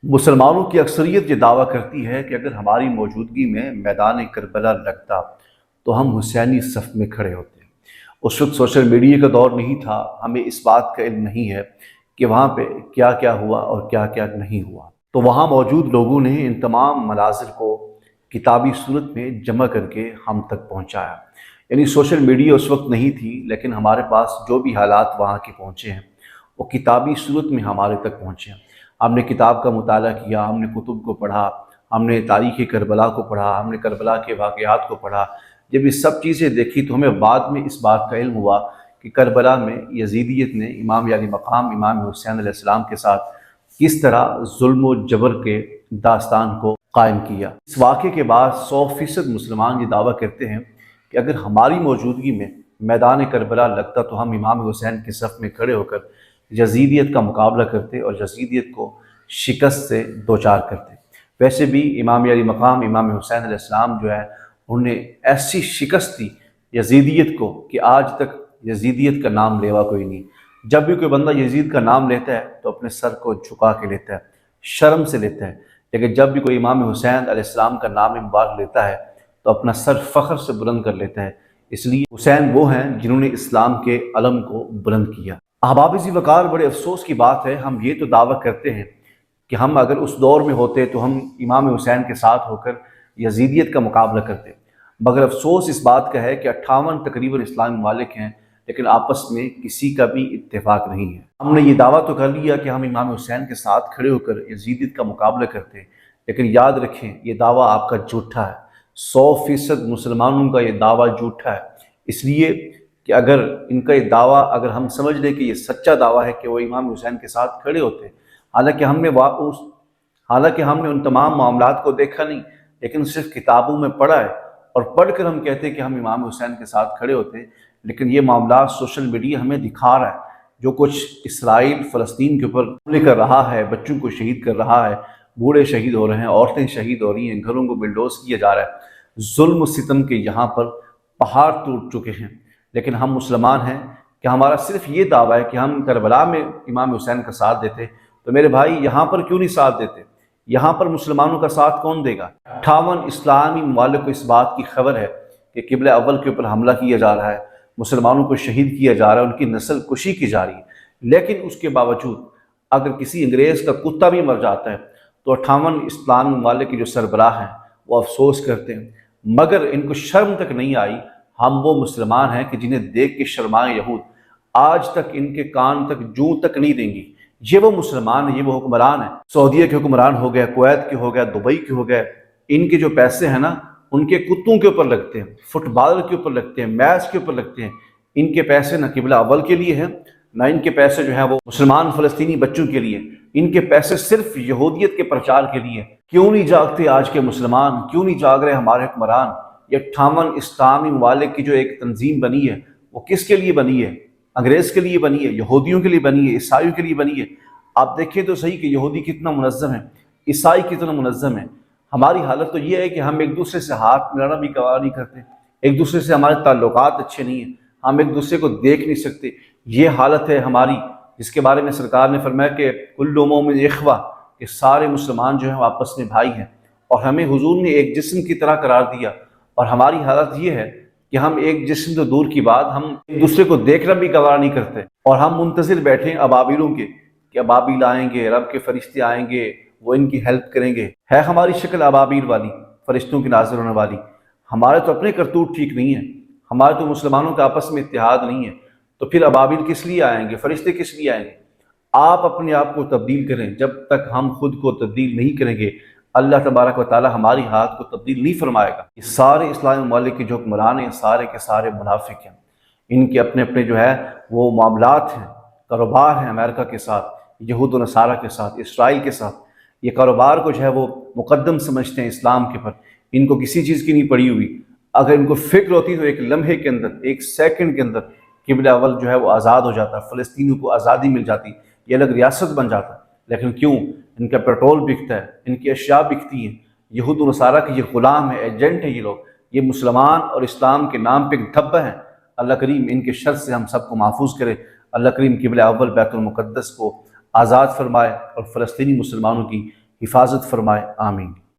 مسلمانوں کی اکثریت یہ دعویٰ کرتی ہے کہ اگر ہماری موجودگی میں میدان کربلا لگتا تو ہم حسینی صف میں کھڑے ہوتے۔ اس وقت سوشل میڈیا کا دور نہیں تھا، ہمیں اس بات کا علم نہیں ہے کہ وہاں پہ کیا کیا ہوا اور کیا کیا نہیں ہوا۔ تو وہاں موجود لوگوں نے ان تمام مناظر کو کتابی صورت میں جمع کر کے ہم تک پہنچایا۔ یعنی سوشل میڈیا اس وقت نہیں تھی، لیکن ہمارے پاس جو بھی حالات وہاں کے پہنچے ہیں وہ کتابی صورت میں ہمارے تک پہنچے ہیں۔ ہم نے کتاب کا مطالعہ کیا، ہم نے کتب کو پڑھا، ہم نے تاریخ کربلا کو پڑھا، ہم نے کربلا کے واقعات کو پڑھا۔ جب یہ سب چیزیں دیکھی تو ہمیں بعد میں اس بات کا علم ہوا کہ کربلا میں یزیدیت نے امام علی مقام امام حسین علیہ السلام کے ساتھ کس طرح ظلم و جبر کے داستان کو قائم کیا۔ اس واقعے کے بعد 100% مسلمان یہ دعویٰ کرتے ہیں کہ اگر ہماری موجودگی میں میدان کربلا لگتا تو ہم امام حسین کے صف میں کھڑے ہو کر یزیدیت کا مقابلہ کرتے اور یزیدیت کو شکست سے دوچار کرتے۔ ویسے بھی امام علی مقام امام حسین علیہ السلام جو ہے انہوں نے ایسی شکست دی یزیدیت کو کہ آج تک یزیدیت کا نام لیوا کوئی نہیں۔ جب بھی کوئی بندہ یزید کا نام لیتا ہے تو اپنے سر کو جھکا کے لیتا ہے، شرم سے لیتا ہے، لیکن جب بھی کوئی امام حسین علیہ السلام کا نام مبارک لیتا ہے تو اپنا سر فخر سے بلند کر لیتا ہے۔ اس لیے حسین وہ ہیں جنہوں نے اسلام کے علم کو بلند کیا۔ احباب ذی وقار، بڑے افسوس کی بات ہے، ہم یہ تو دعویٰ کرتے ہیں کہ ہم اگر اس دور میں ہوتے تو ہم امام حسین کے ساتھ ہو کر یزیدیت کا مقابلہ کرتے، مگر افسوس اس بات کا ہے کہ 58 تقریباً اسلامی ممالک ہیں لیکن آپس میں کسی کا بھی اتفاق نہیں ہے۔ ہم نے یہ دعویٰ تو کر لیا کہ ہم امام حسین کے ساتھ کھڑے ہو کر یزیدیت کا مقابلہ کرتے، لیکن یاد رکھیں یہ دعویٰ آپ کا جھوٹا ہے۔ 100% مسلمانوں کا یہ دعویٰ جھوٹا ہے، اس لیے کہ اگر ان کا یہ دعویٰ اگر ہم سمجھ لیں کہ یہ سچا دعویٰ ہے کہ وہ امام حسین کے ساتھ کھڑے ہوتے، حالانکہ ہم نے ان تمام معاملات کو دیکھا نہیں، لیکن صرف کتابوں میں پڑھا ہے، اور پڑھ کر ہم کہتے ہیں کہ ہم امام حسین کے ساتھ کھڑے ہوتے، لیکن یہ معاملات سوشل میڈیا ہمیں دکھا رہا ہے۔ جو کچھ اسرائیل فلسطین کے اوپر حملے کر رہا ہے، بچوں کو شہید کر رہا ہے، بوڑھے شہید ہو رہے ہیں، عورتیں شہید ہو رہی ہیں، گھروں کو بلڈوز کیا جا رہا ہے، ظلم و ستم کے یہاں پر پہاڑ ٹوٹ چکے ہیں، لیکن ہم مسلمان ہیں کہ ہمارا صرف یہ دعویٰ ہے کہ ہم کربلا میں امام حسین کا ساتھ دیتے، تو میرے بھائی یہاں پر کیوں نہیں ساتھ دیتے؟ یہاں پر مسلمانوں کا ساتھ کون دے گا؟ 58 اسلامی ممالک کو اس بات کی خبر ہے کہ قبلہ اول کے اوپر حملہ کیا جا رہا ہے، مسلمانوں کو شہید کیا جا رہا ہے، ان کی نسل کشی کی جا رہی ہے، لیکن اس کے باوجود اگر کسی انگریز کا کتا بھی مر جاتا ہے تو 58 اسلامی ممالک کے جو سربراہ ہیں وہ افسوس کرتے ہیں، مگر ان کو شرم تک نہیں آئی۔ ہم وہ مسلمان ہیں کہ جنہیں دیکھ کے شرمائے یہود آج تک ان کے کان تک جوں تک نہیں دیں گی۔ یہ وہ مسلمان ہیں، یہ وہ حکمران ہیں۔ سعودیہ کے حکمران ہو گئے، کویت کے ہو گئے، دبئی کے ہو گئے، ان کے جو پیسے ہیں نا ان کے کتوں کے اوپر لگتے ہیں، فٹ بال کے اوپر لگتے ہیں، میچ کے اوپر لگتے ہیں۔ ان کے پیسے نہ قبلہ اول کے لیے ہیں، نہ ان کے پیسے جو ہیں وہ مسلمان فلسطینی بچوں کے لیے، ان کے پیسے صرف یہودیت کے پرچار کے لیے۔ کیوں نہیں جاگتے آج کے مسلمان؟ کیوں نہیں جاگ رہے ہمارے حکمران؟ یہ 58 اسلامی ممالک کی جو ایک تنظیم بنی ہے وہ کس کے لیے بنی ہے؟ انگریز کے لیے بنی ہے، یہودیوں کے لیے بنی ہے، عیسائیوں کے لیے بنی ہے۔ آپ دیکھیں تو صحیح کہ یہودی کتنا منظم ہے، عیسائی کتنا منظم ہے۔ ہماری حالت تو یہ ہے کہ ہم ایک دوسرے سے ہاتھ ملانا بھی گوارا نہیں کرتے، ایک دوسرے سے ہمارے تعلقات اچھے نہیں ہیں، ہم ایک دوسرے کو دیکھ نہیں سکتے۔ یہ حالت ہے ہماری، جس کے بارے میں سرکار نے فرمایا کہ کل مومن اخوہ، کہ سارے مسلمان جو ہیں وہ آپس میں بھائی ہیں، اور ہمیں حضور نے ایک جسم کی طرح قرار دیا۔ اور ہماری حالت یہ ہے کہ ہم ایک جسم تو دور کی بات، ہم ایک دوسرے کو دیکھنا بھی گوارا نہیں کرتے، اور ہم منتظر بیٹھے ہیں ابابیلوں کے کہ ابابیل آئیں گے، رب کے فرشتے آئیں گے، وہ ان کی ہیلپ کریں گے۔ ہے ہماری شکل ابابیل والی، فرشتوں کی نازل ہونے والی؟ ہمارے تو اپنے کرتوت ٹھیک نہیں ہیں، ہمارے تو مسلمانوں کا آپس میں اتحاد نہیں ہے، تو پھر ابابیل کس لیے آئیں گے؟ فرشتے کس لیے آئیں گے؟ آپ اپنے آپ کو تبدیل کریں۔ جب تک ہم خود کو تبدیل نہیں کریں گے اللہ تبارک و تعالی ہماری حالت کو تبدیل نہیں فرمائے گا۔ یہ سارے اسلامی ممالک کے جو حکمران ہیں سارے کے سارے منافق ہیں، ان کے اپنے اپنے جو ہے وہ معاملات ہیں، کاروبار ہیں، امریکہ کے ساتھ، یہود و نصارہ کے ساتھ، اسرائیل کے ساتھ۔ یہ کاروبار کو جو ہے وہ مقدم سمجھتے ہیں اسلام کے پر، ان کو کسی چیز کی نہیں پڑی ہوئی۔ اگر ان کو فکر ہوتی تو ایک لمحے کے اندر، ایک سیکنڈ کے اندر قبلہ اول جو ہے وہ آزاد ہو جاتا، فلسطینیوں کو آزادی مل جاتی، یہ الگ ریاست بن جاتا۔ لیکن کیوں؟ ان کا پیٹرول بکتا ہے، ان کی اشیاء بکتی ہیں، یہود و نصارہ کے یہ غلام ہیں، ایجنٹ ہیں یہ لوگ، یہ مسلمان اور اسلام کے نام پہ دھبہ ہیں۔ اللہ کریم ان کے شر سے ہم سب کو محفوظ کرے۔ اللہ کریم قبلہ اول بیت المقدس کو آزاد فرمائے اور فلسطینی مسلمانوں کی حفاظت فرمائے، آمین۔